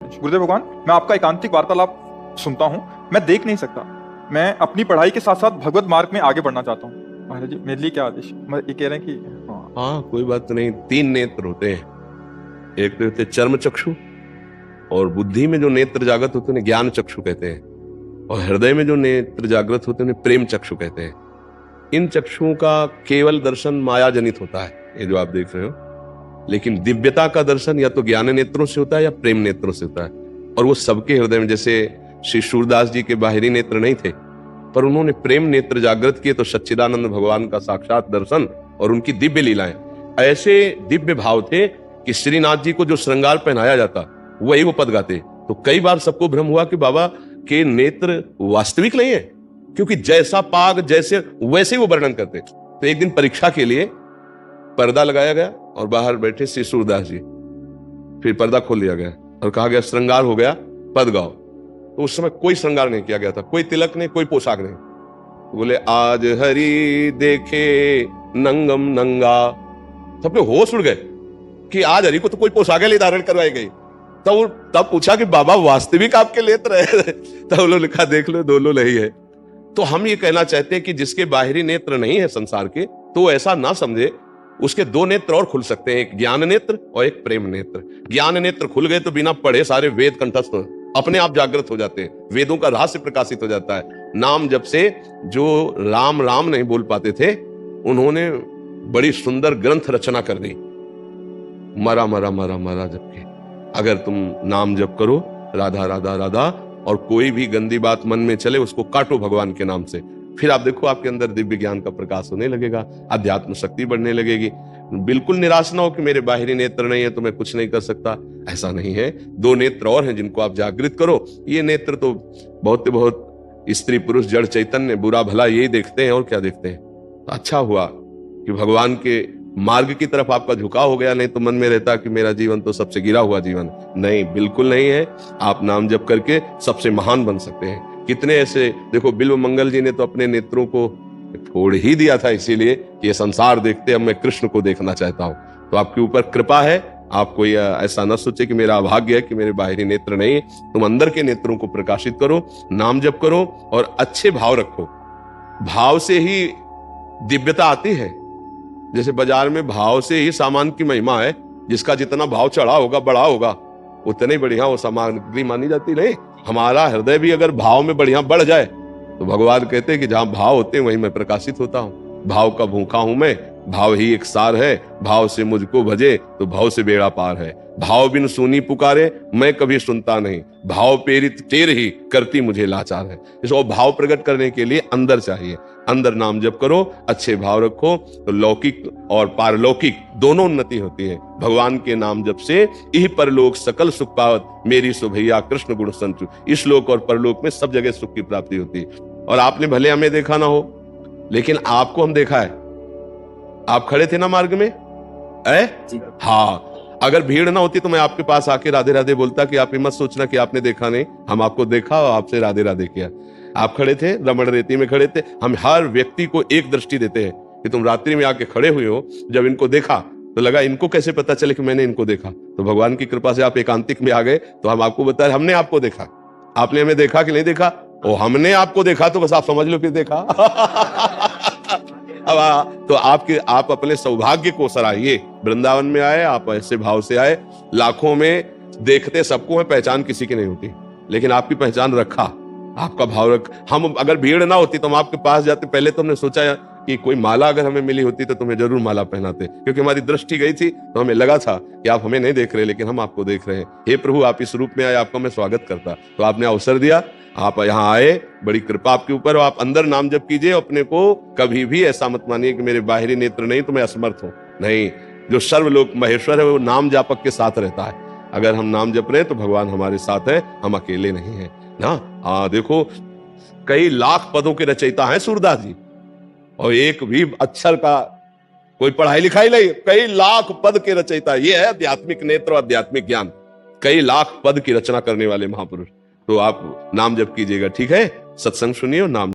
गुरुदेव भगवान, मैं आपका एकांतिक वार्तालाप सुनता हूँ। मैं देख नहीं सकता। मैं अपनी पढ़ाई के साथ साथ भगवत मार्ग में आगे बढ़ना चाहता हूँ। महाराज जी, मेरे लिए क्या आदेश? मैं ये कह रहे हैं कि हाँ, कोई बात नहीं। 3 नेत्र होते हैं। एक तो होते हैं चर्म चक्षु, और बुद्धि में जो नेत्र जागृत होते हैं ज्ञान चक्षु कहते हैं, और हृदय में जो नेत्र जागृत होते हैं प्रेम चक्षु कहते हैं। इन चक्षुओं का केवल दर्शन माया जनित होता है, ये जो आप देख रहे हो। लेकिन दिव्यता का दर्शन या तो ज्ञान नेत्रों से होता है या प्रेम नेत्रों से होता है, और वो सबके हृदय में। जैसे श्री सूरदास जी के बाहरी नेत्र नहीं थे, पर उन्होंने प्रेम नेत्र जागृत किए तो सच्चिदानंद भगवान का साक्षात दर्शन और उनकी दिव्य लीलाएं। ऐसे दिव्य भाव थे कि श्रीनाथ जी को जो श्रृंगार पहनाया जाता वही वो पद गाते। तो कई बार सबको भ्रम हुआ कि बाबा के नेत्र वास्तविक नहीं है, क्योंकि जैसा पाग जैसे वैसे वो वर्णन करते। तो एक दिन परीक्षा के लिए पर्दा लगाया गया और बाहर बैठे श्री सूरदास जी। फिर पर्दा खोल दिया गया और कहा गया श्रृंगार हो गया, पद गाओ। तो उस समय कोई श्रृंगार नहीं किया गया था, कोई तिलक नहीं, कोई पोशाक नहीं। तो बोले आज हरि देखे नंगम नंगा। सबके होश उड़ गए कि आज हरि को तो कोई पोशाक नहीं धारण करवाई गई। तब पूछा कि बाबा वास्तविक आपके नेत्र है? तब उन्होंने लिखा देख लो दोनों नहीं है। तो हम ये कहना चाहते हैं कि जिसके बाहरी नेत्र नहीं है संसार के, तो ऐसा ना समझे, उसके 2 नेत्र और खुल सकते हैं, एक ज्ञान नेत्र और एक प्रेम नेत्र। ज्ञान नेत्र खुल गए तो बिना पढ़े सारे वेद कंठस्थ अपने आप जागृत हो जाते हैं, वेदों का रहस्य प्रकाशित हो जाता है। नाम जब से जो राम राम नहीं बोल पाते थे, उन्होंने बड़ी सुंदर ग्रंथ रचना कर दी। मरा मरा मरा मरा जबकि अगर तुम नाम जप करो राधा राधा राधा, और कोई भी गंदी बात मन में चले उसको काटो भगवान के नाम से, फिर आप देखो आपके अंदर दिव्य ज्ञान का प्रकाश होने लगेगा, अध्यात्म शक्ति बढ़ने लगेगी। बिल्कुल निराश ना हो कि मेरे बाहरी नेत्र नहीं है तो मैं कुछ नहीं कर सकता, ऐसा नहीं है। 2 नेत्र और हैं जिनको आप जागृत करो। ये नेत्र तो बहुत स्त्री पुरुष जड़ चैतन्य बुरा भला यही देखते हैं, और क्या देखते हैं। तो अच्छा हुआ कि भगवान के मार्ग की तरफ आपका झुकाव हो गया, नहीं तो मन में रहता कि मेरा जीवन तो सबसे गिरा हुआ जीवन। नहीं, बिल्कुल नहीं है। आप नाम जप करके सबसे महान बन सकते हैं। कितने ऐसे देखो, बिल्व मंगल जी ने तो अपने नेत्रों को फोड़ ही दिया था, इसीलिए कि ये संसार देखते अब मैं कृष्ण को देखना चाहता हूं। तो आपके ऊपर कृपा है। आप कोई ऐसा न सोचे कि मेरा अभाग्य है कि मेरे बाहरी नेत्र नहीं। तुम अंदर के नेत्रों को प्रकाशित करो, नाम जप करो और अच्छे भाव रखो। भाव से ही दिव्यता आती है। जैसे बाजार में भाव से ही सामान की महिमा है, जिसका जितना भाव चढ़ा होगा बढ़ा होगा उतनी बढ़िया वो सामग्री मानी जाती। नहीं, हमारा हृदय भी अगर भाव में बढ़िया बढ़ जाए तो भगवान कहते हैं कि जहां भाव होते हैं वहीं मैं प्रकाशित होता हूं। भाव का भूखा हूं मैं, भाव ही एक सार है। भाव से मुझको भजे तो भाव से बेड़ा पार है। भाव बिन सुनी पुकारे मैं कभी सुनता नहीं, भाव प्रेरित टेर ही करती मुझे लाचार है। इसको भाव प्रकट करने के लिए अंदर चाहिए। अंदर नाम जप करो, अच्छे भाव रखो, तो लौकिक और पारलौकिक दोनों उन्नति होती है। भगवान के नाम जप से यही परलोक सकल सुख पावत, मेरी सुभैया कृष्ण गुण संचु। इस लोक और परलोक में सब जगह सुख की प्राप्ति होती है। और आपने भले हमें देखा ना हो, लेकिन आपको हम देखा है। आप खड़े थे ना मार्ग में, हाँ। अगर भीड़ ना होती तो मैं आपके पास आके राधे राधे बोलता कि आप मत सोचना कि आपने देखा नहीं, हम आपको देखा और आपसे राधे राधे किया। आप खड़े थे, रमण रेती में खड़े थे। हम हर व्यक्ति को एक दृष्टि देते हैं कि तुम रात्रि में आके खड़े हुए हो। जब इनको देखा तो लगा इनको कैसे पता चले कि मैंने इनको देखा। तो भगवान की कृपा से आप एकांतिक में आ गए, तो हम आपको बताए हमने आपको देखा। आपने हमें देखा कि नहीं देखा? ओ, हमने आपको देखा तो बस आप समझ लो कि देखा। अब तो आप अपने सौभाग्य को सराहिए। वृंदावन में आए, आप ऐसे भाव से आए। लाखों में देखते सबको है, पहचान किसी की नहीं होती, लेकिन आपकी पहचान रखा, आपका भाव रख। हम अगर भीड़ ना होती तो हम आपके पास जाते। पहले तो हमने सोचा कि कोई माला अगर हमें मिली होती तो तुम्हें जरूर माला पहनाते, क्योंकि हमारी दृष्टि गई थी तो हमें लगा था कि आप हमें नहीं देख रहे, लेकिन हम आपको देख रहे हैं। हे प्रभु, आप इस रूप में आए, आपका मैं स्वागत करता। तो आपने अवसर दिया, आप यहाँ आए, बड़ी कृपा आपके ऊपर। आप अंदर नाम जप कीजिए। अपने को कभी भी ऐसा मत मानिए कि मेरे बाहरी नेत्र नहीं तो मैं असमर्थ हूं। नहीं, जो सर्वलोक महेश्वर है वो नाम जापक के साथ रहता है। अगर हम नाम जप रहे हैं तो भगवान हमारे साथ है, हम अकेले नहीं है ना। देखो, कई लाख पदों के रचयिता हैं सूरदास जी, और एक भी अक्षर का कोई पढ़ाई लिखाई नहीं। कई लाख पद के रचयिता। ये है आध्यात्मिक नेत्र और आध्यात्मिक ज्ञान। कई लाख पद की रचना करने वाले महापुरुष। तो आप नाम जप कीजिएगा, ठीक है? सत्संग सुनिए और नाम